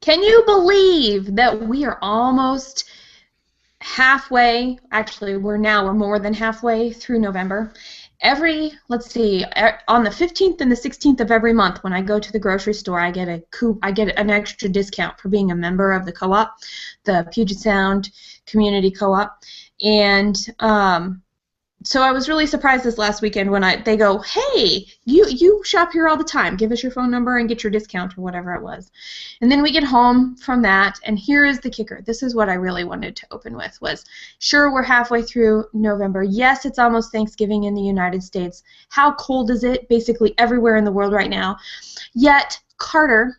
Can you believe that we are almost halfway? Actually, we're more than halfway through November. Let's see, on the 15th and the 16th of every month, when I go to the grocery store, I get an extra discount for being a member of the co-op, the Puget Sound Community Co-op, and so I was really surprised this last weekend when they go, hey, you shop here all the time. Give us your phone number and get your discount or whatever it was. And then we get home from that, and here is the kicker. This is what I really wanted to open with was, sure, we're halfway through November. Yes, it's almost Thanksgiving in the United States. How cold is it? Basically everywhere in the world right now. Yet Carter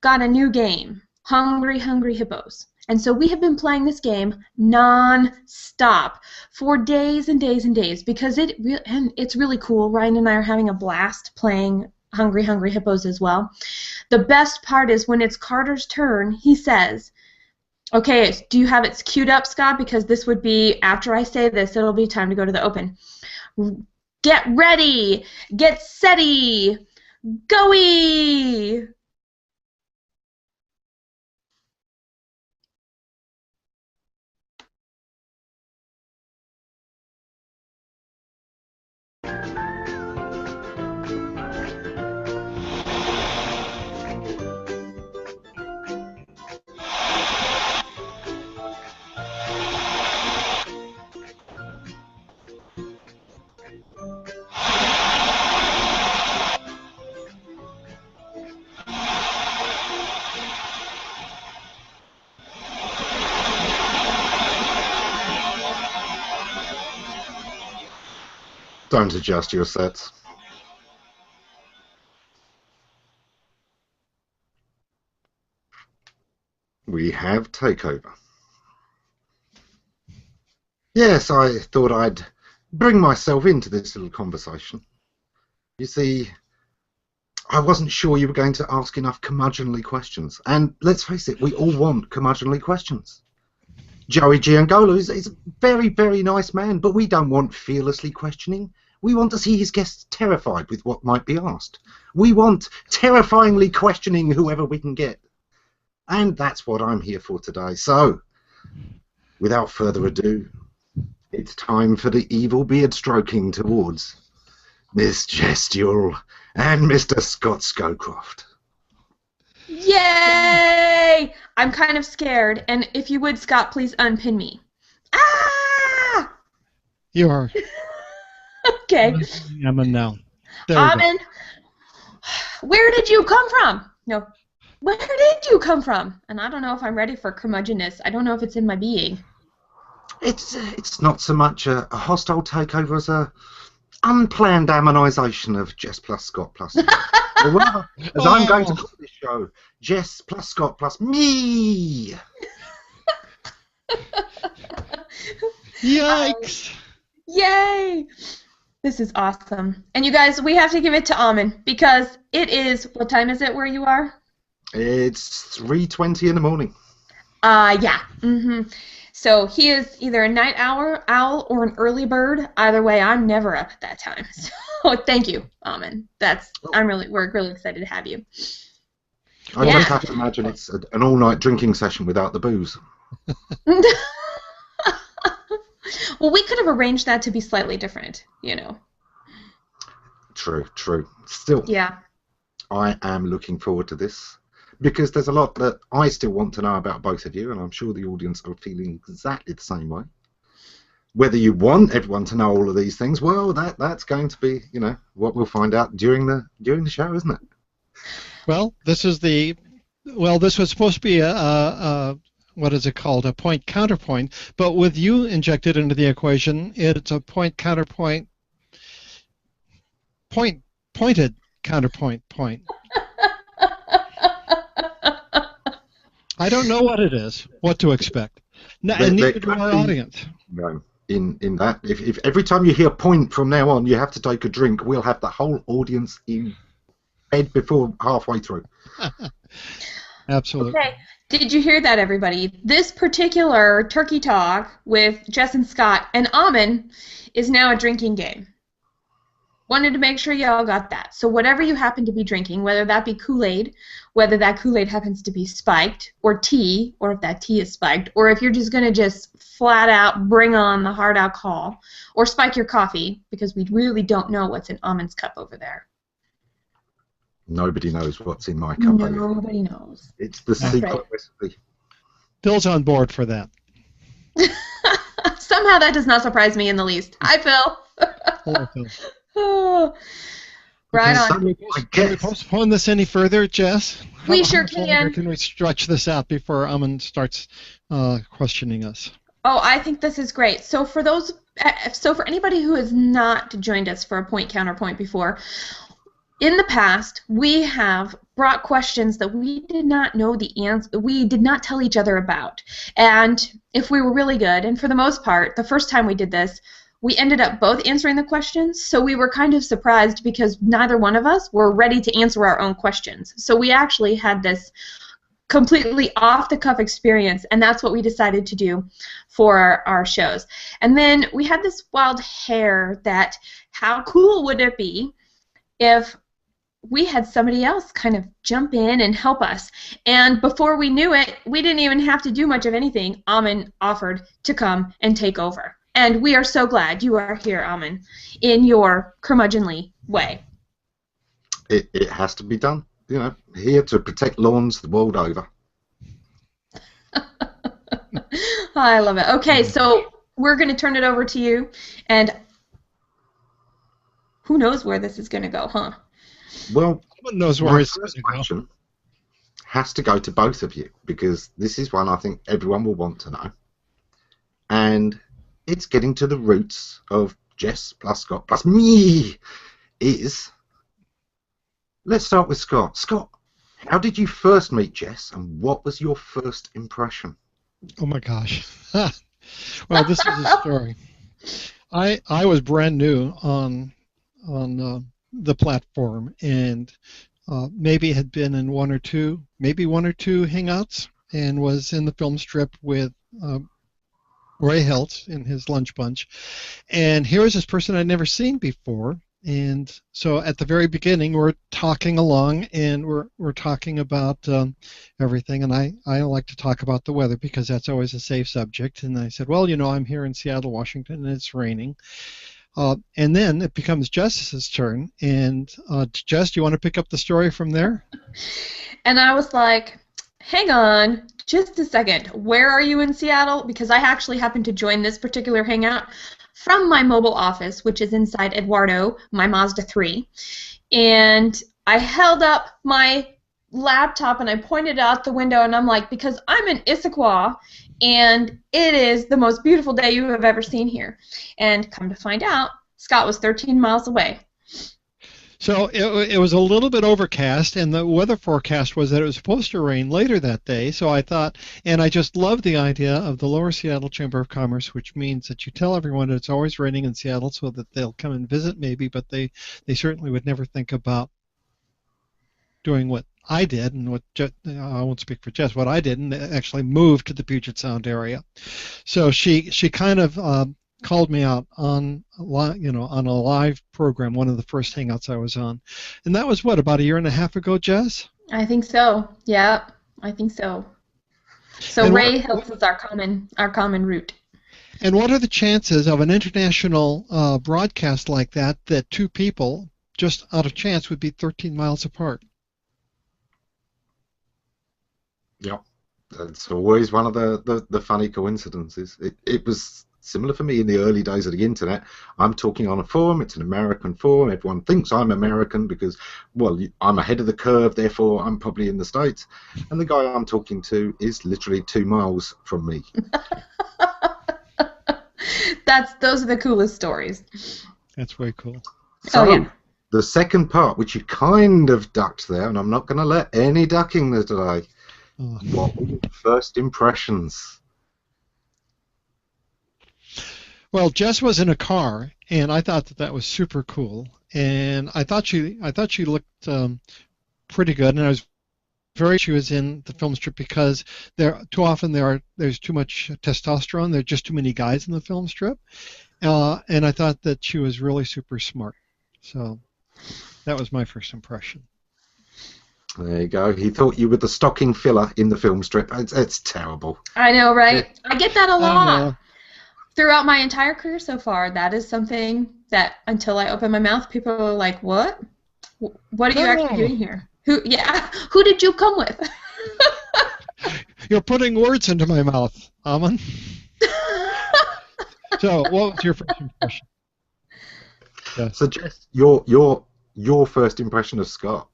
got a new game, Hungry Hungry Hippos. And so we have been playing this game non-stop for days and days and days because it's really cool. Ryan and I are having a blast playing Hungry Hungry Hippos as well. The best part is when it's Carter's turn, he says, okay, do you have it queued up, Scott? Because this would be, after I say this, it'll be time to go to the open. Get ready! Get setty! Go-y! Don't adjust your sets. We have takeover. Yes, I thought I'd bring myself into this little conversation. You see, I wasn't sure you were going to ask enough curmudgeonly questions. And let's face it, we all want curmudgeonly questions. Joey Giangola is a very, very nice man, but we don't want fearlessly questioning. We want to see his guests terrified with what might be asked. We want terrifyingly questioning whoever we can get. And that's what I'm here for today. So, without further ado, it's time for the evil beard stroking towards Miss Jess Dewell and Mr. Scott Scowcroft. Yay! I'm kind of scared, and if you would, Scott, please unpin me. Ah! You are. Okay. I'm in now. Amen. Where did you come from? No. Where did you come from? And I don't know if I'm ready for curmudgeonness. I don't know if it's in my being. It's not so much a hostile takeover as a unplanned ammonisation of Jess plus Scott plus me. Or rather, as I'm going to call this show, Jess plus Scott plus me. Yikes! Yay! This is awesome. And you guys, we have to give it to Amen because it is, what time is it where you are? It's 3:20 in the morning. Yeah. So he is either a night owl or an early bird. Either way, I'm never up at that time. So thank you, Amen. We're really excited to have you. I just have to imagine it's an all-night drinking session without the booze. Well, we could have arranged that to be slightly different, you know. True. Still, yeah. I am looking forward to this because there's a lot that I still want to know about both of you, and I'm sure the audience are feeling exactly the same way. Whether you want everyone to know all of these things, well, that's going to be, you know, what we'll find out during the show, isn't it? Well, this was supposed to be a what is it called? A point counterpoint, but with you injected into the equation, it's a point counterpoint pointed counterpoint point. I don't know what it is, what to expect. And neither do my audience. No, in that, if every time you hear point from now on, you have to take a drink, we'll have the whole audience in bed before halfway through. Absolutely. Okay. Did you hear that, everybody? This particular turkey talk with Jess and Scott and Amen is now a drinking game. wanted to make sure y'all got that. So whatever you happen to be drinking, whether that be Kool-Aid, whether that Kool-Aid happens to be spiked, or tea, or if that tea is spiked, or if you're just going to just flat out bring on the hard alcohol, or spike your coffee, because we really don't know what's in Amon's cup over there. Nobody knows what's in my cup. Nobody knows. It's the secret recipe. Bill's on board for that. Somehow that does not surprise me in the least. Hi, Phil. Hello, Phil. Oh, right on. Can we postpone this any further, Jess? We sure How much longer can. can we stretch this out before Amon starts questioning us? Oh, I think this is great. So for anybody who has not joined us for a point counterpoint before, in the past we have brought questions that we did not know the answer. We did not tell each other about, and if we were really good, and for the most part, the first time we did this, we ended up both answering the questions, so we were kind of surprised because neither one of us were ready to answer our own questions. So we actually had this completely off-the-cuff experience, and that's what we decided to do for our shows. And then we had this wild hair that how cool would it be if we had somebody else kind of jump in and help us. And before we knew it, we didn't even have to do much of anything. Amon offered to come and take over. And we are so glad you are here, Amon, in your curmudgeonly way. It has to be done. You know, here to protect lawns the world over. I love it. Okay, so we're going to turn it over to you, and who knows where this is going to go, huh? Well, Someone knows where it's going to go. Question has to go to both of you, because this is one I think everyone will want to know. And it's getting to the roots of Jess plus Scott plus me is... Let's start with Scott. Scott, how did you first meet Jess, and what was your first impression? Oh my gosh. Well, this is a story. I was brand new on the platform, and maybe had been in one or two hangouts, and was in the film strip with Ray Helt in his lunch bunch. And here was this person I'd never seen before. And so at the very beginning, we're talking along, and we're talking about everything. And I like to talk about the weather because that's always a safe subject. And I said, well, you know, I'm here in Seattle, Washington, and it's raining. And then it becomes Jess's turn. And Jess, do you want to pick up the story from there? And I was like, hang on just a second. Where are you in Seattle? Because I actually happened to join this particular hangout from my mobile office, which is inside Eduardo, my Mazda 3. And I held up my laptop and I pointed out the window, and I'm like, because I'm in Issaquah, and it is the most beautiful day you have ever seen here. And come to find out, Scott was 13 miles away. So it was a little bit overcast, and the weather forecast was that it was supposed to rain later that day. So I thought, and I just love the idea of the Lower Seattle Chamber of Commerce, which means that you tell everyone that it's always raining in Seattle so that they'll come and visit maybe, but they certainly would never think about doing what I did, and what I won't speak for Jess, what I did, and actually moved to the Puget Sound area. So she kind of called me out on a live program, one of the first hangouts I was on, and that was what, about a year and a half ago, Jess? I think so. Yeah, I think so. So and Ray Hills is our common route. And what are the chances of an international broadcast like that two people just out of chance would be 13 miles apart? Yeah, that's always one of the funny coincidences. It was similar for me in the early days of the internet. I'm talking on a forum, it's an American forum, everyone thinks I'm American because, well, I'm ahead of the curve, therefore I'm probably in the States, and the guy I'm talking to is literally 2 miles from me. Those are the coolest stories. That's very cool. So, yeah. The second part, which you kind of ducked there, and I'm not going to let any ducking there today. What were your first impressions? Well, Jess was in a car, and I thought that was super cool, and I thought she looked pretty good, and I was very she was in the film strip because too often there's too much testosterone. There are just too many guys in the film strip, and I thought that she was really super smart. So that was my first impression. There you go. He thought you were the stocking filler in the film strip. It's terrible. I know, right? I get that a I lot. know. Throughout my entire career so far, that is something that until I open my mouth, people are like, "What? What are you actually doing here? Who did you come with?" You're putting words into my mouth, Aman. So, what was your first impression? Yeah. So, Jess, your first impression of Scott?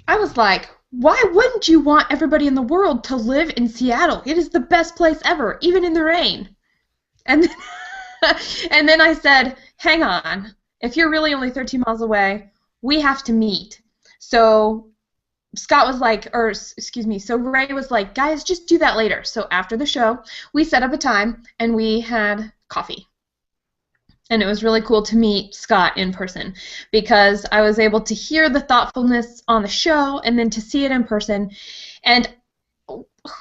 I was like, why wouldn't you want everybody in the world to live in Seattle? It is the best place ever, even in the rain. And then, and then I said, hang on. If you're really only 13 miles away, we have to meet. So Scott was like, so Ray was like, guys, just do that later. So after the show, we set up a time, and we had coffee. And it was really cool to meet Scott in person because I was able to hear the thoughtfulness on the show and then to see it in person. And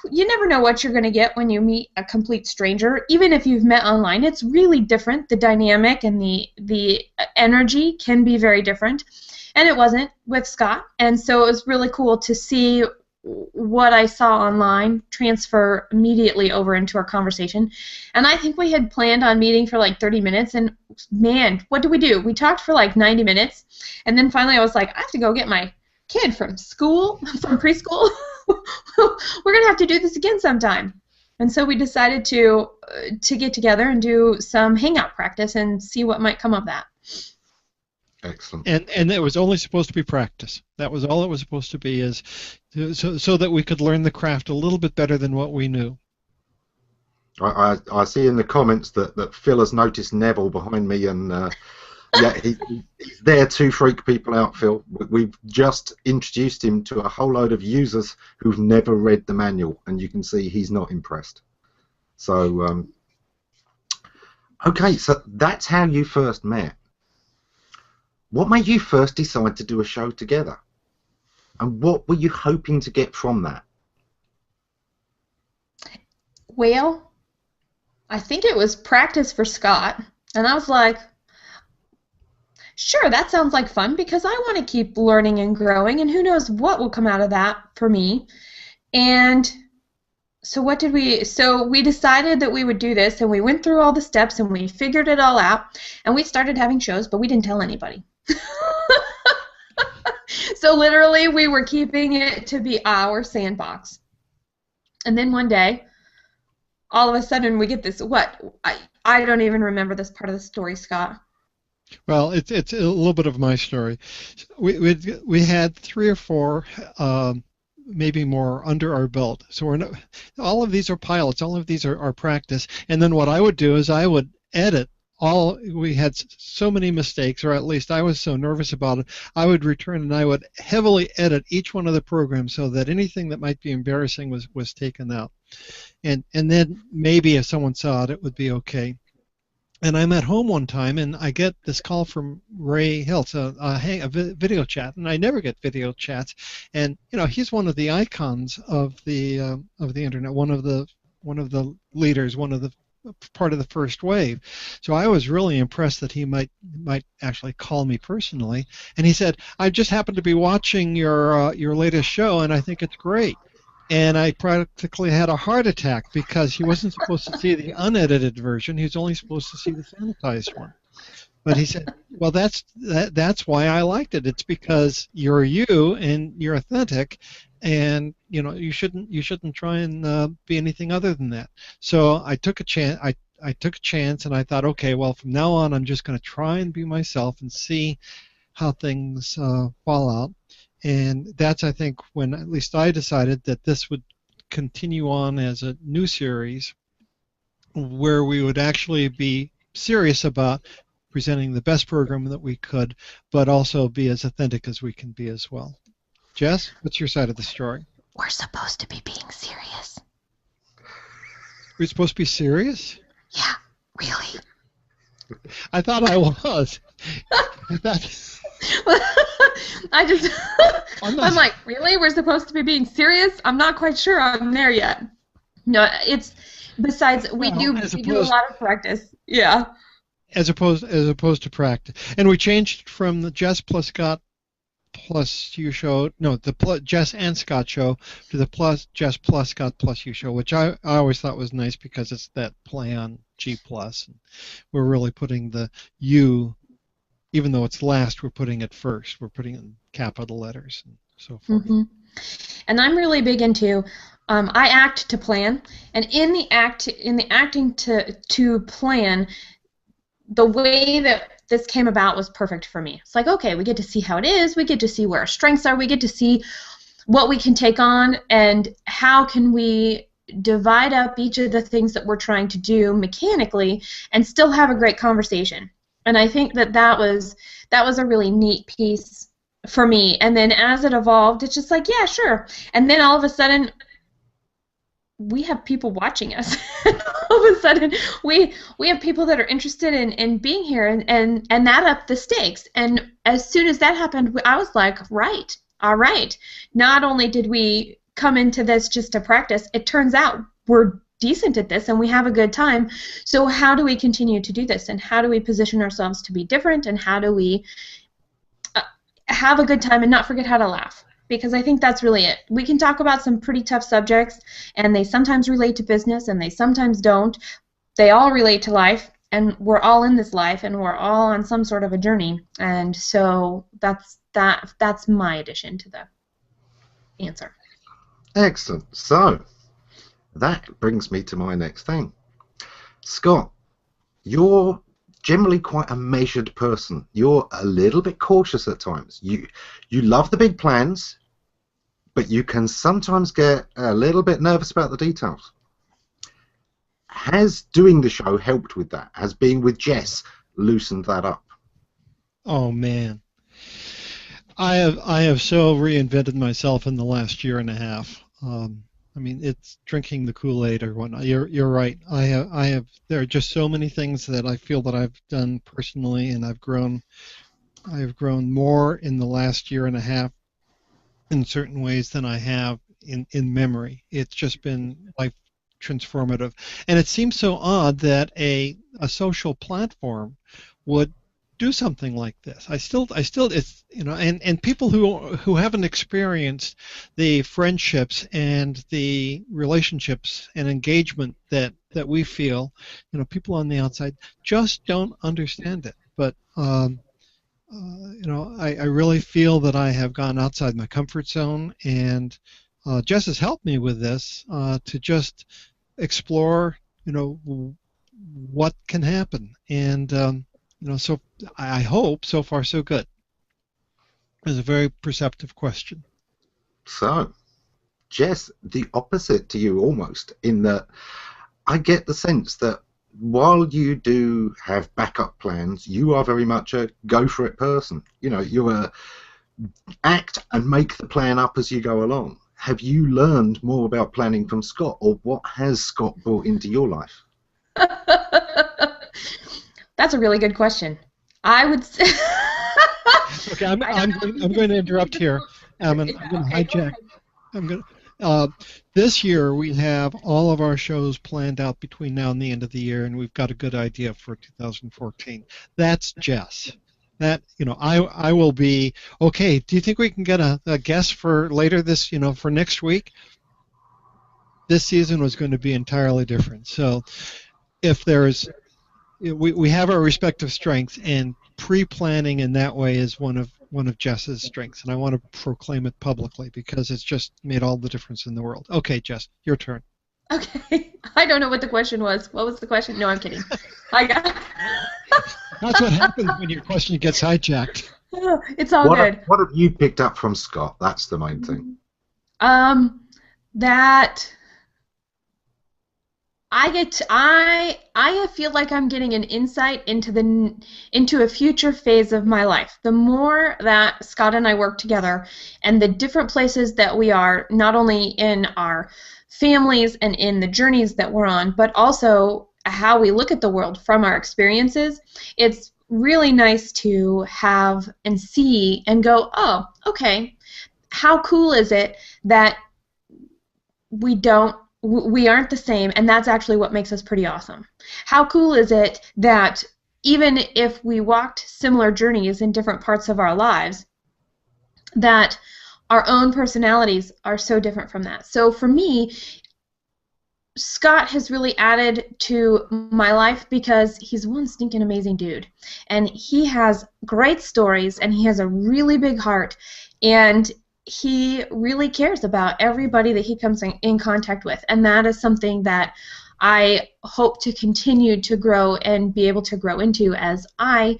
you never know what you're going to get when you meet a complete stranger. Even if you've met online, it's really different. The dynamic and the energy can be very different. And it wasn't with Scott. And so it was really cool to see what I saw online transfer immediately over into our conversation. And I think we had planned on meeting for like 30 minutes, and man, what did we do? We talked for like 90 minutes, and then finally I was like, I have to go get my kid from school, from preschool. We're going to have to do this again sometime. And so we decided to get together and do some hangout practice and see what might come of that. Excellent. And it was only supposed to be practice. That was all it was supposed to be, is so that we could learn the craft a little bit better than what we knew. I see in the comments that Phil has noticed Neville behind me, and yeah, he's there to freak people out, Phil. We've just introduced him to a whole load of users who've never read the manual, and you can see he's not impressed. So, okay, so that's how you first met. What made you first decide to do a show together? And what were you hoping to get from that? Well, I think it was practice for Scott. And I was like, sure, that sounds like fun because I want to keep learning and growing, and who knows what will come out of that for me. And so we decided that we would do this, and we went through all the steps, and we figured it all out, and we started having shows, but we didn't tell anybody. So literally we were keeping it to be our sandbox. And then one day, all of a sudden we get this, I don't even remember this part of the story, Scott. Well, it's a little bit of my story. We had 3 or 4, maybe more, under our belt. So all of these are pilots. All of these are practice. And then what I would do is I would edit. We had so many mistakes, or at least I was so nervous about it, I would return and I would heavily edit each one of the programs so that anything that might be embarrassing was taken out. And then maybe if someone saw it, it would be okay. And I'm at home one time, and I get this call from Ray Hiltz, a video chat, and I never get video chats. And he's one of the icons of the internet, one of the leaders, one of the part of the first wave. So I was really impressed that he might actually call me personally. And he said, I just happened to be watching your latest show, and I think it's great. And I practically had a heart attack because he wasn't supposed to see the unedited version. He was only supposed to see the sanitized one. But he said, well, that's why I liked it. It's because you're you and you're authentic, and you shouldn't try and be anything other than that. So I took a chance. I took a chance, and I thought, okay, well, from now on, I'm just going to try and be myself and see how things fall out. And that's, I think, when at least I decided that this would continue on as a new series where we would actually be serious about presenting the best program that we could, but also be as authentic as we can be as well. Jess, what's your side of the story? We're supposed to be being serious. We're supposed to be serious? Yeah, really. I thought I was. I'm like, really? We're supposed to be being serious? I'm not quite sure I'm there yet. No, it's, besides, we do a lot of practice. Yeah. as opposed to practice. And we changed from the Jess plus Scott plus you show, no, the Jess and Scott show to the plus Jess plus Scott plus you show, which I always thought was nice because it's that play on G plus. And we're really putting the U, even though it's last, we're putting it first. We're putting it in capital letters and so forth. Mm-hmm. And I'm really big into I act to plan, and in the acting to plan, the way that this came about was perfect for me. It's like, okay, we get to see how it is, we get to see where our strengths are, we get to see what we can take on, and how can we divide up each of the things that we're trying to do mechanically and still have a great conversation. And I think that was a really neat piece for me. And then as it evolved, it's just like, yeah, sure. And then all of a sudden, we have people watching us. All of a sudden, we have people that are interested in being here, and that upped the stakes. And as soon as that happened, I was like, right, all right. Not only did we come into this just to practice, it turns out we're decent at this and we have a good time. So how do we continue to do this? And how do we position ourselves to be different? And how do we have a good time and not forget how to laugh? Because I think that's really it. We can talk about some pretty tough subjects, and they sometimes relate to business, and they sometimes don't. They all relate to life, and we're all in this life, and we're all on some sort of a journey. And so that's my addition to the answer. Excellent. So that brings me to my next thing. Scott, you're generally quite a measured person. You're a little bit cautious at times. You love the big plans, but you can sometimes get a little bit nervous about the details. Has doing the show helped with that? Has being with Jess loosened that up? Oh man, I have so reinvented myself in the last year and a half. I mean, it's drinking the Kool-Aid or whatnot. You're right. I have. There are just so many things that I feel that I've done personally, and I've grown more in the last year and a half in certain ways than I have in memory. It's just been life transformative, and it seems so odd that a social platform would do something like this. I still, it's, you know, and people who haven't experienced the friendships and the relationships and engagement that we feel, you know, people on the outside just don't understand it. But you know, I really feel that I have gone outside my comfort zone, and Jess has helped me with this to just explore, you know, what can happen. And you know, so I hope so far so good. It was a very perceptive question. So, Jess, the opposite to you almost, in that I get the sense that while you do have backup plans, you are very much a go-for-it person. You know, you're a act and make the plan up as you go along. Have you learned more about planning from Scott, or what has Scott brought into your life? That's a really good question. I would say. Okay, I'm going to interrupt here. I'm going to hijack. I'm going to. This year we have all of our shows planned out between now and the end of the year, and we've got a good idea for 2014. That's Jess. That, you know, I will be okay. Do you think we can get a guest for later this, you know, for next week? This season was going to be entirely different. So, if there's we have our respective strengths, and pre-planning in that way is one of Jess's strengths, and I want to proclaim it publicly because it's just made all the difference in the world. Okay, Jess, your turn. Okay, I don't know what the question was. What was the question? No, I'm kidding. I got. That's what happens when your question gets hijacked. It's all good. What have you picked up from Scott? That's the main thing. That I feel like I'm getting an insight into a future phase of my life. The more that Scott and I work together, and the different places that we are, not only in our families and in the journeys that we're on, but also how we look at the world from our experiences, it's really nice to have and see and go, oh, okay, how cool is it that we aren't the same, and that's actually what makes us pretty awesome. How cool is it that even if we walked similar journeys in different parts of our lives, that our own personalities are so different from that. So for me, Scott has really added to my life because he's one stinking amazing dude. And he has great stories, and he has a really big heart, and he really cares about everybody that he comes in contact with. And that is something that I hope to continue to grow and be able to grow into as I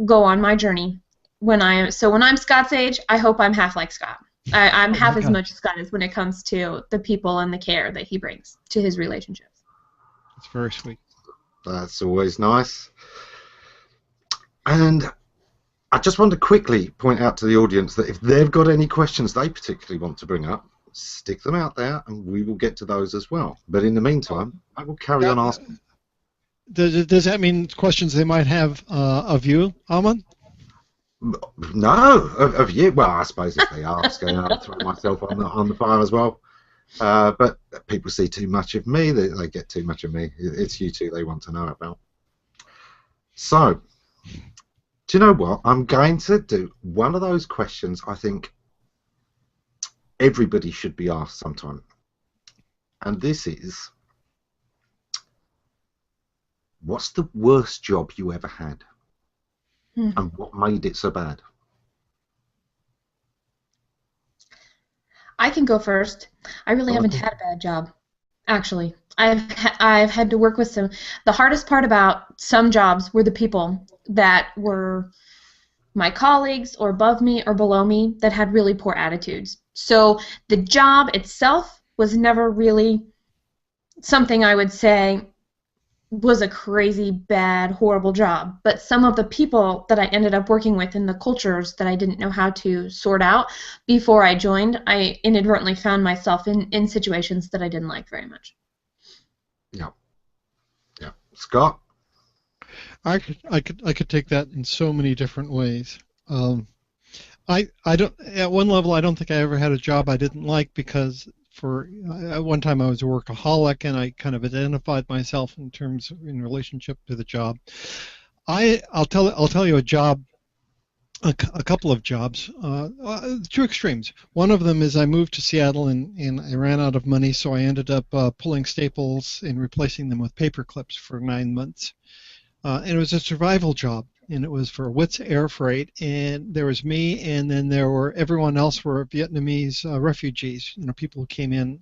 go on my journey. When I'm Scott's age, I hope I'm half like Scott. I'm Oh my half as God, much as Scott is when it comes to the people and the care that he brings to his relationships. it's very sweet. That's always nice. And I just want to quickly point out to the audience that if they've got any questions they particularly want to bring up, stick them out there and we will get to those as well. But in the meantime, I will carry on asking. Does that mean questions they might have of you, Alman? No, of you. Well, I suppose if they ask, I'll throw myself on the fire as well. But people see too much of me. They get too much of me. It's you two they want to know about. So, do you know what? I'm going to do one of those questions I think everybody should be asked sometime. And this is, what's the worst job you ever had? And what made it so bad? I can go first. I really haven't had a bad job, actually. I've had to work with some. The hardest part about some jobs were the people that were my colleagues or above me or below me that had really poor attitudes. So the job itself was never really something I would say was a crazy, bad, horrible job. But some of the people that I ended up working with and the cultures that I didn't know how to sort out before I joined, I inadvertently found myself in situations that I didn't like very much. Yeah. Yeah. Scott? I could take that in so many different ways. I don't, at one level, I don't think I ever had a job I didn't like because at one time I was a workaholic and I kind of identified myself in relationship to the job. I'll tell you a job, a couple of jobs, two extremes. One of them is I moved to Seattle and I ran out of money, so I ended up pulling staples and replacing them with paper clips for 9 months. And it was a survival job, and it was for Wits Air Freight, and there was me, and then everyone else were Vietnamese refugees, people who came in,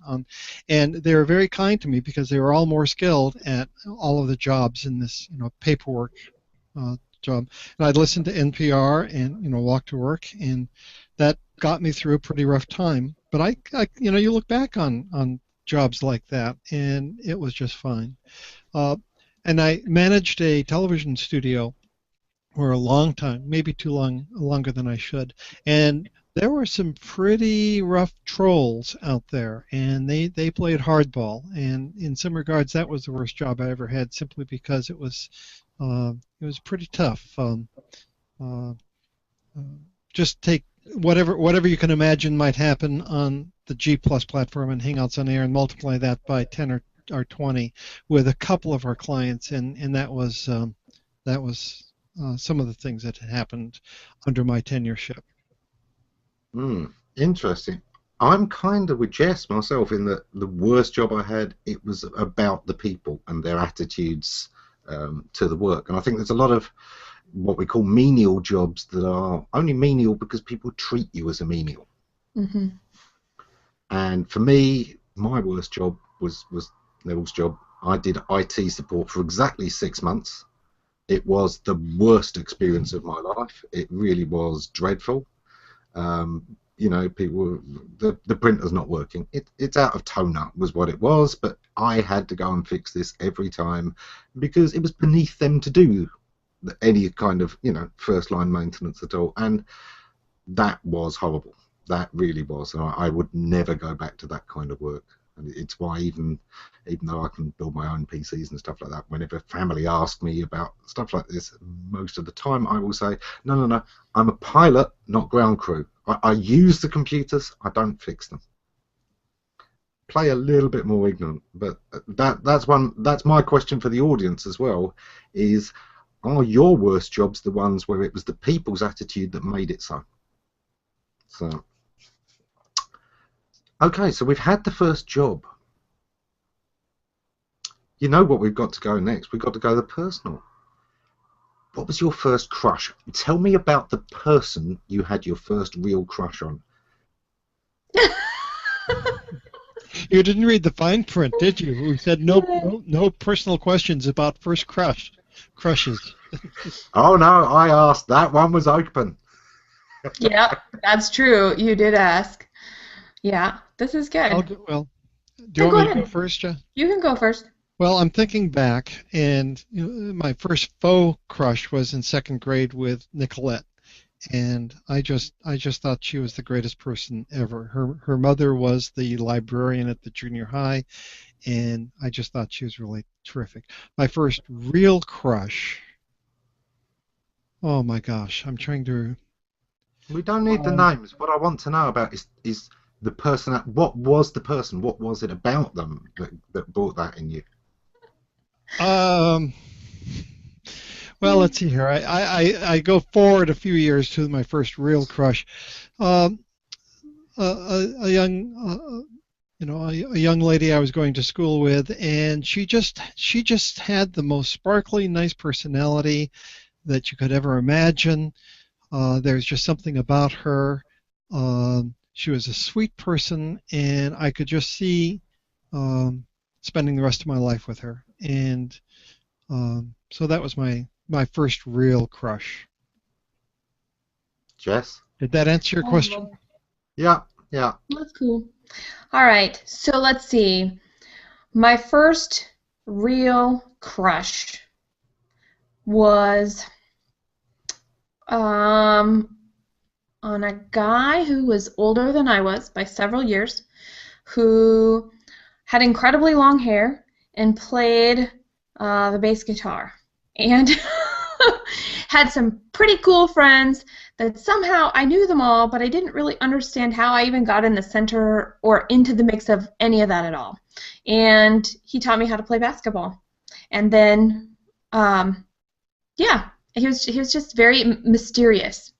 and they were very kind to me because they were all more skilled at all of the jobs in this, paperwork job. And I'd listen to NPR and, walk to work, and that got me through a pretty rough time. But I you look back on jobs like that, and it was just fine. And I managed a television studio for a long time, maybe longer than I should. And there were some pretty rough trolls out there, and they played hardball. And in some regards, that was the worst job I ever had, simply because it was pretty tough. Just take whatever you can imagine might happen on the G+ platform and Hangouts on Air, and multiply that by 10 or 20 with a couple of our clients, and that was some of the things that had happened under my tenureship. Interesting. I'm kind of with Jess myself in that the worst job I had, it was about the people and their attitudes to the work. And I think there's a lot of what we call menial jobs that are only menial because people treat you as a menial. Mm-hmm. And for me, my worst job was Neville's job. I did IT support for exactly 6 months. It was the worst experience of my life. It really was dreadful. People, the printer's not working. It's out of toner was what it was, but I had to go and fix this every time because it was beneath them to do any kind of, first line maintenance at all. And that was horrible. That really was. And I would never go back to that kind of work. And it's why even though I can build my own PCs and stuff like that, whenever family ask me about stuff like this, most of the time I will say, no, I'm a pilot, not ground crew. I use the computers, I don't fix them. Play a little bit more ignorant, but that's my question for the audience as well, is are your worst jobs the ones where it was the people's attitude that made it so? So, okay, so we've had the first job. You know what we've got to go next? We've got to go the personal. What was your first crush? Tell me about the person you had your first real crush on. You didn't read the fine print, did you? We said no personal questions about first crushes. Oh no, I asked. That one was open. Yeah, that's true. You did ask. Yeah, this is good. Do you want me to go first, Jess? You can go first. Well, I'm thinking back, and my first faux crush was in second grade with Nicolette, and I just thought she was the greatest person ever. Her mother was the librarian at the junior high, and I just thought she was really terrific. My first real crush. Oh my gosh, I'm trying to. We don't need the names. What I want to know about is the person. What was the person? What was it about them that brought that in you? Well, let's see here. I go forward a few years to my first real crush. A young a young lady I was going to school with, and she just had the most sparkly, nice personality that you could ever imagine. There's just something about her. She was a sweet person, and I could just see spending the rest of my life with her. And so that was my first real crush. Jess? Did that answer your question? Yeah. That's cool. All right, so let's see. My first real crush was on a guy who was older than I was by several years, who had incredibly long hair and played the bass guitar, and had some pretty cool friends that somehow I knew them all, but I didn't really understand how I even got in the center or into the mix of any of that at all. And he taught me how to play basketball. And then, yeah, he was just very mysterious,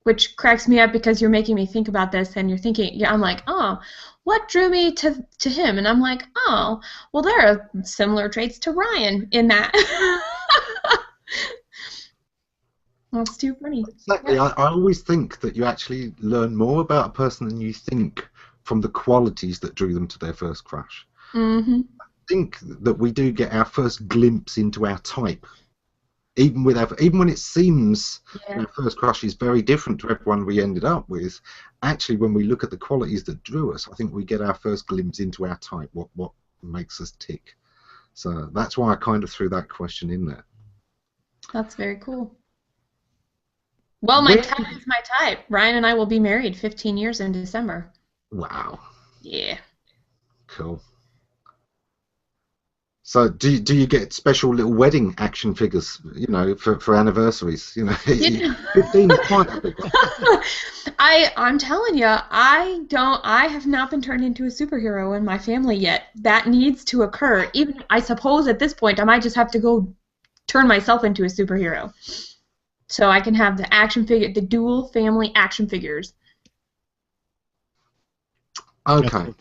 which cracks me up because you're making me think about this, and you're thinking, yeah, I'm like, oh, what drew me to him? And I'm like, oh, well, there are similar traits to Ryan in that. That's too funny. Exactly. I always think that you actually learn more about a person than you think from the qualities that drew them to their first crush. Mm-hmm. I think that we do get our first glimpse into our type, even when it seems our first crush is very different to everyone we ended up with. Actually, when we look at the qualities that drew us, I think we get our first glimpse into our type, what makes us tick. So that's why I kind of threw that question in there. That's very cool. Well, my type is my type. Ryan and I will be married 15 years in December. Wow. Yeah. Cool. So do you get special little wedding action figures, for anniversaries? 15 is quite a big one. I'm telling you, I have not been turned into a superhero in my family yet. That needs to occur. Even, I suppose at this point I might just have to go turn myself into a superhero, so I can have the action figure, the Dewell family action figures. Okay.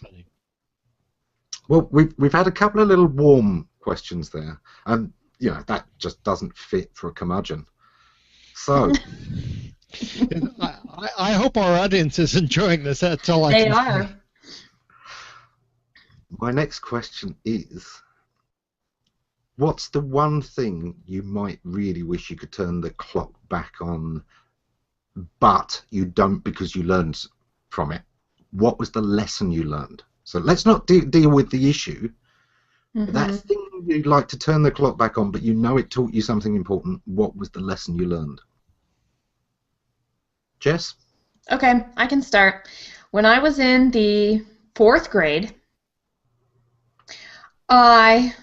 Well, we've had a couple of little warm questions there, and that just doesn't fit for a curmudgeon. So, I hope our audience is enjoying this. That's all I can say. They are. My next question is, what's the one thing you might really wish you could turn the clock back on, but you don't because you learned from it? What was the lesson you learned? So let's not deal with the issue. Mm-hmm. That thing you'd like to turn the clock back on, but it taught you something important. What was the lesson you learned? Jess? Okay, I can start. When I was in the 4th grade, I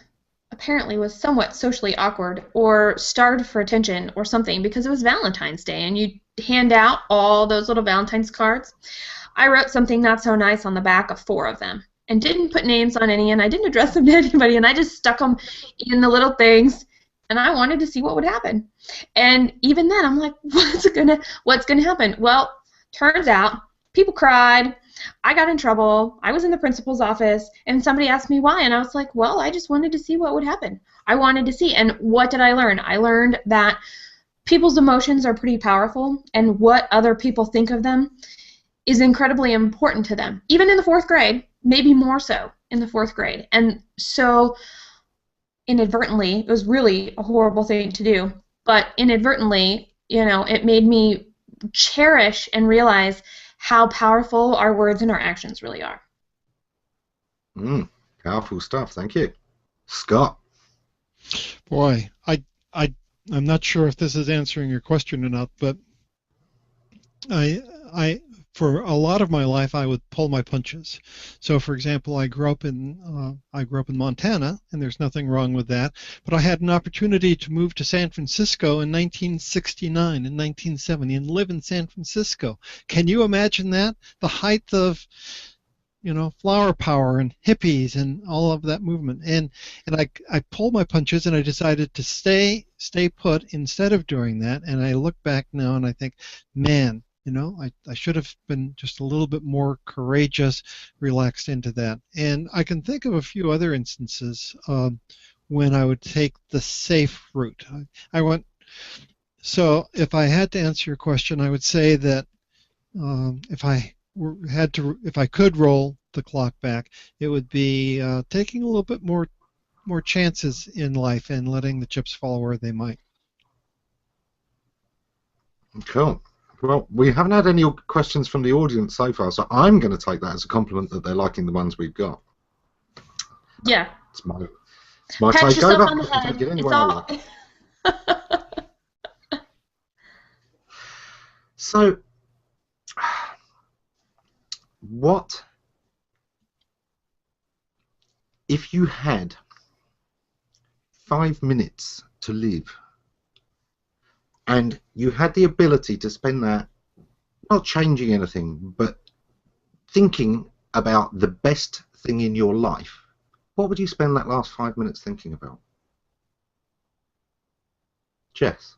apparently was somewhat socially awkward or starved for attention or something, because it was Valentine's Day and you hand out all those little Valentine's cards. I wrote something not so nice on the back of 4 of them and didn't put names on any, and I didn't address them to anybody, and I just stuck them in the little things, and I wanted to see what would happen. And even then, I'm like, what's gonna happen? Well, turns out people cried. I got in trouble. I was in the principal's office, and somebody asked me why, and I was like, well, I just wanted to see what would happen. I wanted to see. And what did I learn? I learned that people's emotions are pretty powerful, and what other people think of them is incredibly important to them. Even in the 4th grade, maybe more so in the 4th grade. And so inadvertently, it was really a horrible thing to do, but inadvertently, it made me cherish and realize how powerful our words and our actions really are. Powerful stuff. Thank you. Scott. Boy, I'm not sure if this is answering your question or not, but I for a lot of my life I would pull my punches. So, for example, I grew up in Montana, and there's nothing wrong with that. But I had an opportunity to move to San Francisco in 1969 and 1970 and live in San Francisco. Can you imagine that? The height of flower power and hippies and all of that movement. And I pulled my punches, and I decided to stay put instead of doing that. And I look back now and I think, man, I should have been just a little bit more courageous, relaxed into that. And I can think of a few other instances when I would take the safe route. So if I had to answer your question, I would say that if I could roll the clock back, it would be taking a little bit more chances in life and letting the chips fall where they might. Cool. Well, we haven't had any questions from the audience so far, so I'm going to take that as a compliment that they're liking the ones we've got. Yeah. It's my Pat yourself on the takeover. head. Get It's all... So, what if you had 5 minutes to live, and you had the ability to spend that not changing anything, but thinking about the best thing in your life? What would you spend that last 5 minutes thinking about? Jess?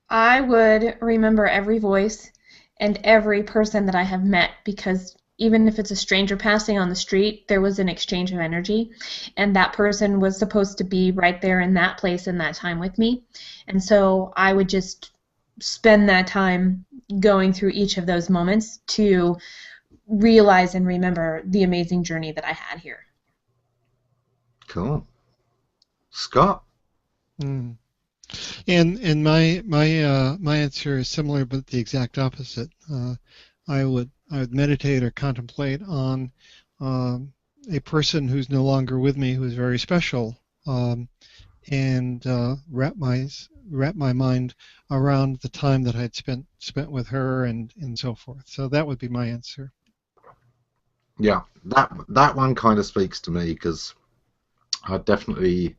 I would remember every voice and every person that I have met, because even if it's a stranger passing on the street, there was an exchange of energy, and that person was supposed to be right there in that place in that time with me. And so I would just spend that time going through each of those moments to realize and remember the amazing journey that I had here. Cool. Scott? And my answer is similar, but the exact opposite. I would meditate or contemplate on a person who's no longer with me, who is very special, and wrap my mind around the time that I'd spent with her and so forth. So that would be my answer. Yeah, that one kind of speaks to me, because I'd definitely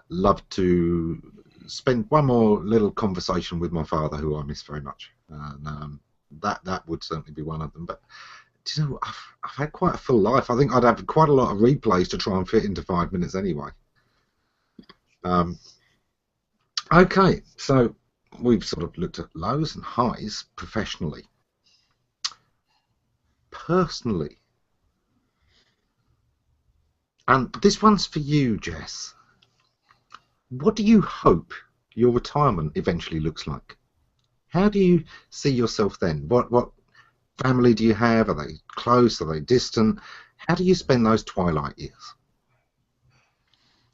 love to spend one more little conversation with my father, who I miss very much. And that would certainly be one of them. But I've had quite a full life. I think I'd have quite a lot of replays to try and fit into 5 minutes anyway. Okay, so we've sort of looked at lows and highs professionally. Personally, and this one's for you, Jess. What do you hope your retirement eventually looks like? How do you see yourself then? What family do you have? Are they close? Are they distant? How do you spend those twilight years?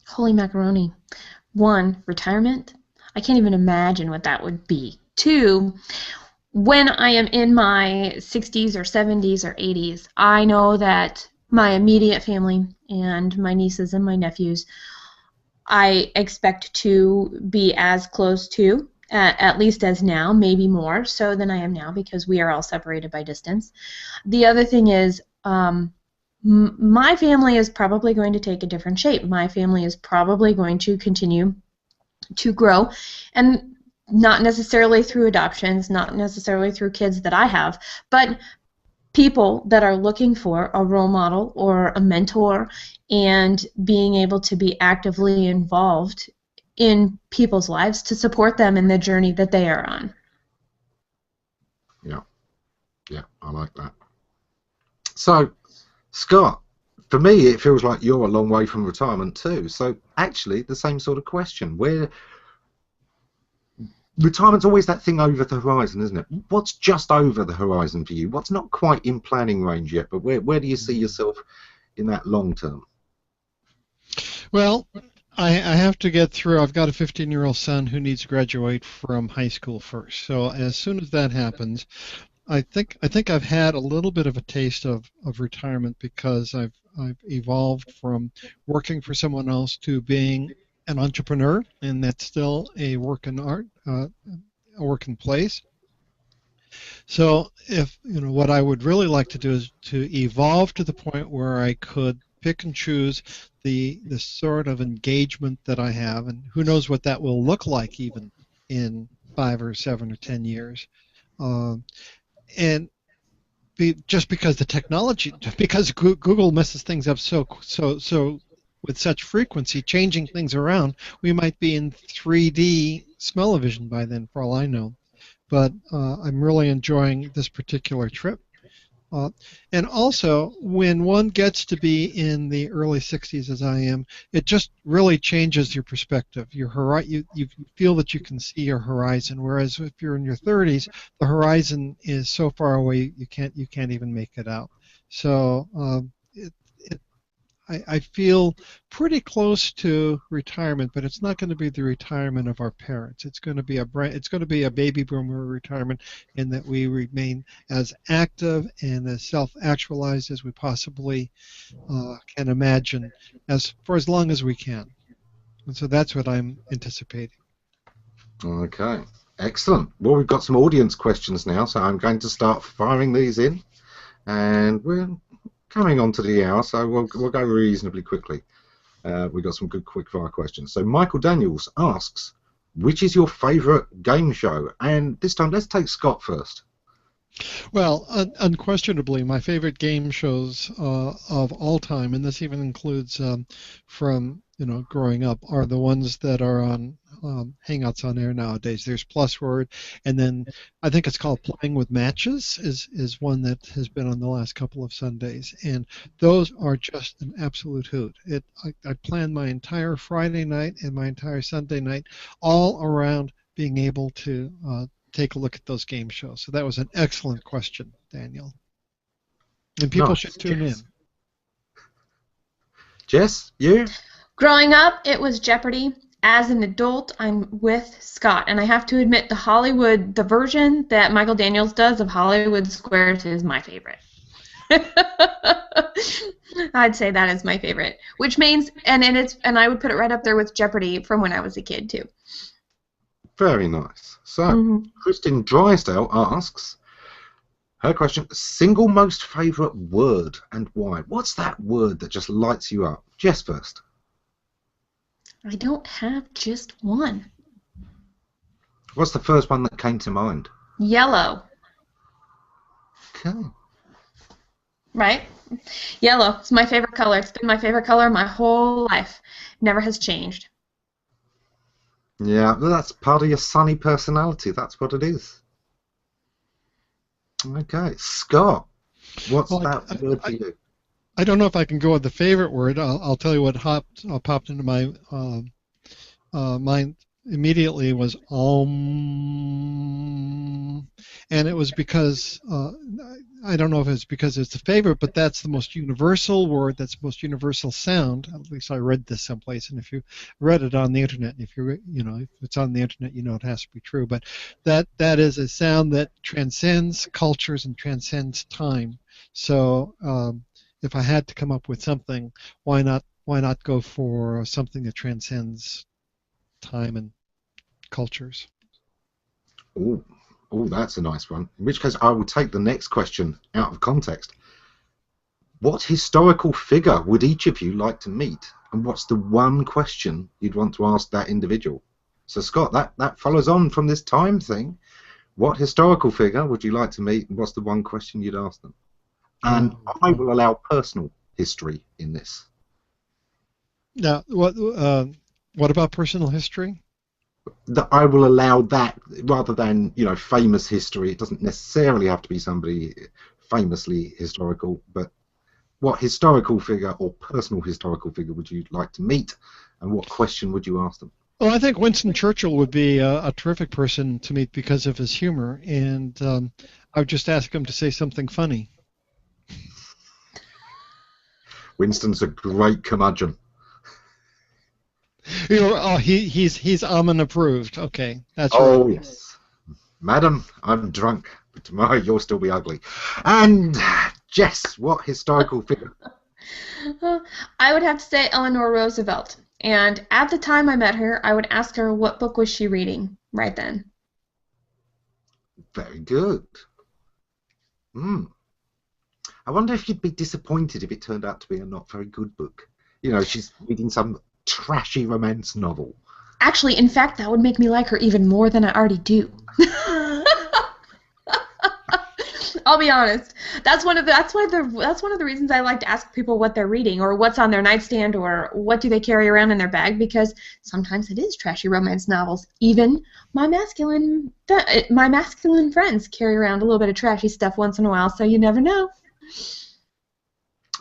Holy macaroni. 1, retirement. I can't even imagine what that would be. 2, when I am in my 60s or 70s or 80s, I know that my immediate family and my nieces and my nephews, I expect to be as close to, at least as now, maybe more so than I am now, because we are all separated by distance. The other thing is, my family is probably going to take a different shape. My family is probably going to continue to grow, and not necessarily through adoptions, not necessarily through kids that I have, but people that are looking for a role model or a mentor and being able to be actively involved in people's lives to support them in the journey that they are on. Yeah, yeah, I like that. So, Scott, for me, it feels like you're a long way from retirement too. So, actually, the same sort of question. Where retirement's always that thing over the horizon, isn't it? What's just over the horizon for you? What's not quite in planning range yet, but where do you see yourself in that long term? Well, I have to get through. I've got a 15-year-old son who needs to graduate from high school first. So as soon as that happens, I think I've had a little bit of a taste of retirement because I've evolved from working for someone else to being an entrepreneur, and that's still a work in art, a work in place. So if what I would really like to do is to evolve to the point where I could pick and choose the sort of engagement that I have, and who knows what that will look like even in 5 or 7 or 10 years. And just because the technology, because Google messes things up so with such frequency, changing things around, we might be in 3D smell-o-vision by then, for all I know. But I'm really enjoying this particular trip. And also, when one gets to be in the early 60s, as I am, it just really changes your perspective. You feel that you can see your horizon, whereas if you're in your 30s, the horizon is so far away you can't even make it out. So I feel pretty close to retirement, but it's not going to be the retirement of our parents. It's going to be a baby boomer retirement, in that we remain as active and as self-actualized as we possibly can imagine, for as long as we can. And so that's what I'm anticipating. Okay, excellent. Well, we've got some audience questions now, so I'm going to start firing these in, and we're coming on to the hour, so we'll go reasonably quickly. We've got some good quick-fire questions. So Michael Daniels asks, which is your favourite game show? And this time, let's take Scott first. Well, unquestionably, my favorite game shows of all time, and this even includes from growing up, are the ones that are on Hangouts on Air nowadays. There's Plusword, and then I think it's called Playing with Matches is one that has been on the last couple of Sundays, and those are just an absolute hoot. I plan my entire Friday night and my entire Sunday night all around being able to take a look at those game shows. So that was an excellent question, Daniel. And people should tune in. Jess, you? Growing up, it was Jeopardy! As an adult, I'm with Scott, and I have to admit the version that Michael Daniels does of Hollywood Squares is my favorite. I'd say that is my favorite, which means, and I would put it right up there with Jeopardy! From when I was a kid too. Very nice. So, Kristen Drysdale asks, her question, single most favourite word and why? What's that word that just lights you up? Jess first. I don't have just one. What's the first one that came to mind? Yellow. Okay. Right? Yellow. It's my favorite color. It's been my favorite color my whole life. Never has changed. Yeah, that's part of your sunny personality. That's what it is. Okay. Scott, what's that word for you? I don't know if I can go with the favorite word. I'll tell you what popped into my mind immediately was and it was because I don't know if it's because it's the favorite, but that's the most universal word, that's the most universal sound. At least I read this someplace, and if you read it on the internet, and if if it's on the internet, it has to be true. But that is a sound that transcends cultures and transcends time. So if I had to come up with something, why not go for something that transcends time and cultures? Oh, that's a nice one. In which case, I will take the next question out of context. What historical figure would each of you like to meet? And what's the one question you'd want to ask that individual? So, Scott, that follows on from this time thing. What historical figure would you like to meet? And what's the one question you'd ask them? And I will allow personal history in this. Now, what about personal history? That I will allow that rather than, you know, famous history. It doesn't necessarily have to be somebody famously historical, but what historical figure or personal historical figure would you like to meet, and what question would you ask them? Well, I think Winston Churchill would be a terrific person to meet because of his humor, and I would just ask him to say something funny. Winston's a great curmudgeon. You know, oh, he's Amen approved. Okay, that's right. Oh yes, madam, I'm drunk, but tomorrow you'll still be ugly. And Jess, what historical figure? I would have to say Eleanor Roosevelt. And at the time I met her, I would ask her what book was she reading right then. Very good. I wonder if you'd be disappointed if it turned out to be a not very good book. You know, she's reading some trashy romance novel. Actually, in fact, that would make me like her even more than I already do. I'll be honest. That's one of the reasons I like to ask people what they're reading or what's on their nightstand or what do they carry around in their bag, because sometimes it is trashy romance novels. Even my masculine friends carry around a little bit of trashy stuff once in a while, so you never know.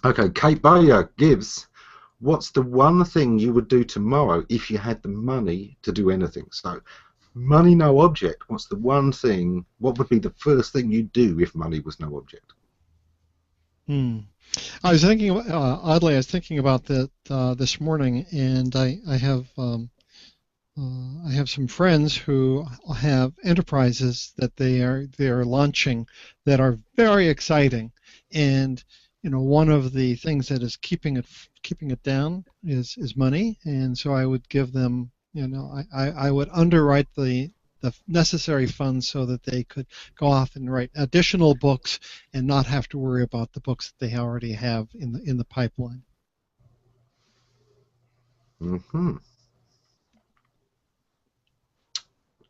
Okay, Kate Bayer gives, what's the one thing you would do tomorrow if you had the money to do anything? So, money, no object. What's the one thing, what would be the first thing you'd do if money was no object? I was thinking, oddly, I was thinking about that this morning, and I have some friends who have enterprises that they are launching that are very exciting, and you know, one of the things that is keeping it down is money, and so I would give them, you know, I would underwrite the necessary funds so that they could go off and write additional books and not have to worry about the books that they already have in the pipeline.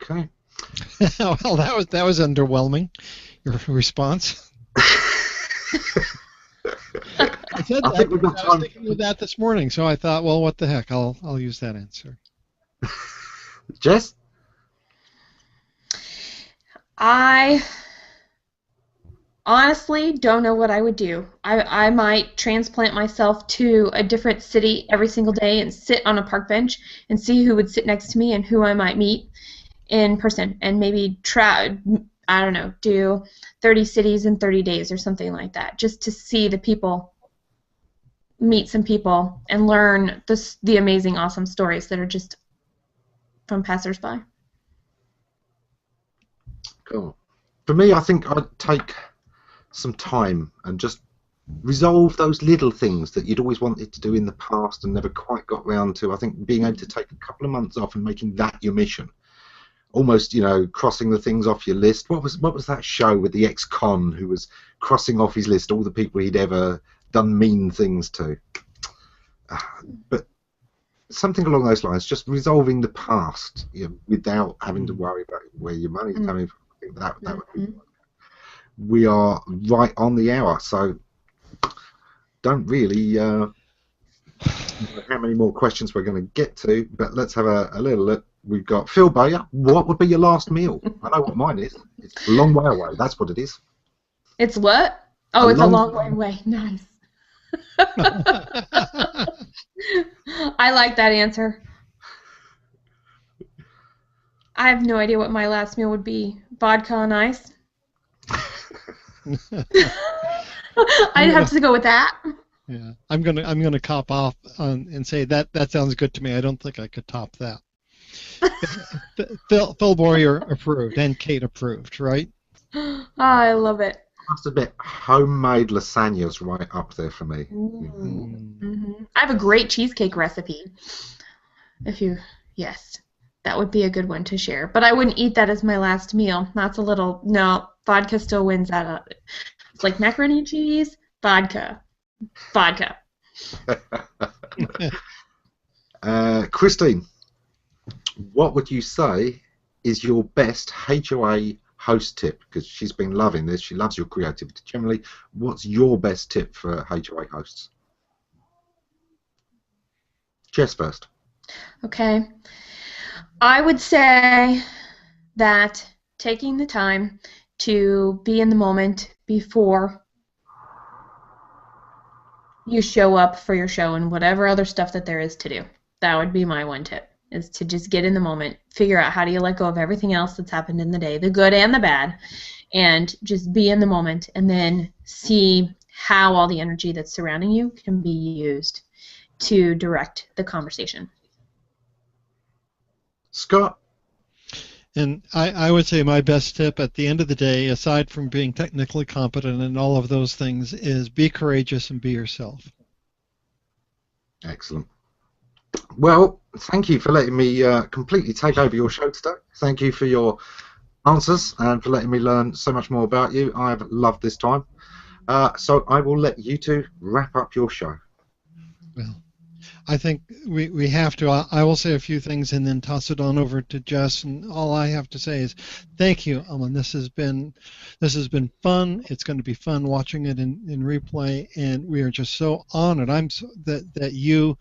Okay. Well, that was underwhelming, your response. I said that. I was thinking of that this morning, so I thought, well, what the heck? I'll use that answer. Jess? I honestly don't know what I would do. I might transplant myself to a different city every single day and sit on a park bench and see who would sit next to me and who I might meet in person, and maybe try, I don't know, do 30 cities in 30 days or something like that, just to see the people, meet some people, and learn the amazing, awesome stories that are just from passersby. Cool. For me, I think I'd take some time and just resolve those little things that you'd always wanted to do in the past and never quite got round to. I think being able to take a couple of months off and making that your mission, almost, you know, crossing the things off your list. What was that show with the ex-con who was crossing off his list all the people he'd ever done mean things to? But something along those lines, just resolving the past, you know, without having to worry about where your money's coming from. I think that would be. We are right on the hour, so don't really know how many more questions we're going to get to, but let's have a little look. We've got Phil Bayer. What would be your last meal? I know what mine is. It's a long way away. That's what it is. It's what? Oh, it's a long way away. Nice. I like that answer. I have no idea what my last meal would be. Vodka on ice. I'd have to go with that. Yeah, I'm gonna cop off and say that sounds good to me. I don't think I could top that. Phil Boyer approved and Kate approved, right? Oh, I love it. I must admit, homemade lasagna's right up there for me. I have a great cheesecake recipe. Yes, that would be a good one to share. But I wouldn't eat that as my last meal. No, vodka still wins that up. It's like macaroni and cheese, vodka. Christine, what would you say is your best HOA host tip? Because she's been loving this. She loves your creativity generally. What's your best tip for HOA hosts? Jess first. Okay. I would say that taking the time to be in the moment before you show up for your show and whatever other stuff that there is to do. That would be my one tip, is to just get in the moment, figure out how do you let go of everything else that's happened in the day, the good and the bad, and just be in the moment and then see how all the energy that's surrounding you can be used to direct the conversation. Scott? And I would say my best tip at the end of the day, aside from being technically competent and all of those things, is be courageous and be yourself. Excellent. Well, thank you for letting me completely take over your show today. Thank you for your answers and for letting me learn so much more about you. I've loved this time. So I will let you two wrap up your show. Well, I think we have to. I will say a few things and then toss it on over to Jess. And all I have to say is thank you, Alan. This has been fun. It's going to be fun watching it in replay, and we are just so honored. That you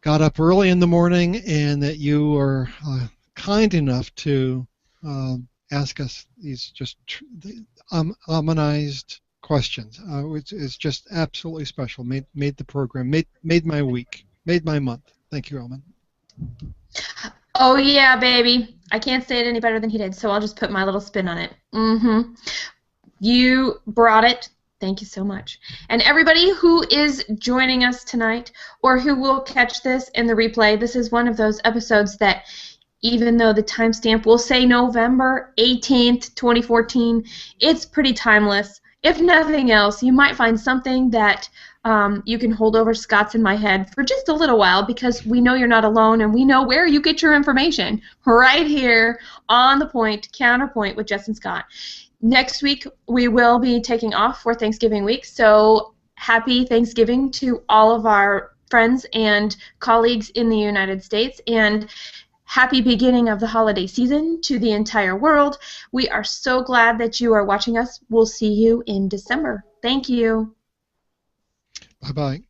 got up early in the morning and that you were kind enough to ask us these just harmonized questions, which is just absolutely special. Made the program, made my week. Made my month. Thank you, Roman. Oh, yeah, baby. I can't say it any better than he did, so I'll just put my little spin on it. You brought it. Thank you so much. And everybody who is joining us tonight or who will catch this in the replay, this is one of those episodes that even though the timestamp will say November 18th, 2014, it's pretty timeless. If nothing else, you might find something that you can hold over Scott's in my head for just a little while, because we know you're not alone and we know where you get your information, right here on the Point, Counterpoint with Jess and Scott. Next week we will be taking off for Thanksgiving week, so happy Thanksgiving to all of our friends and colleagues in the United States, and happy beginning of the holiday season to the entire world. We are so glad that you are watching us. We'll see you in December. Thank you. Bye-bye.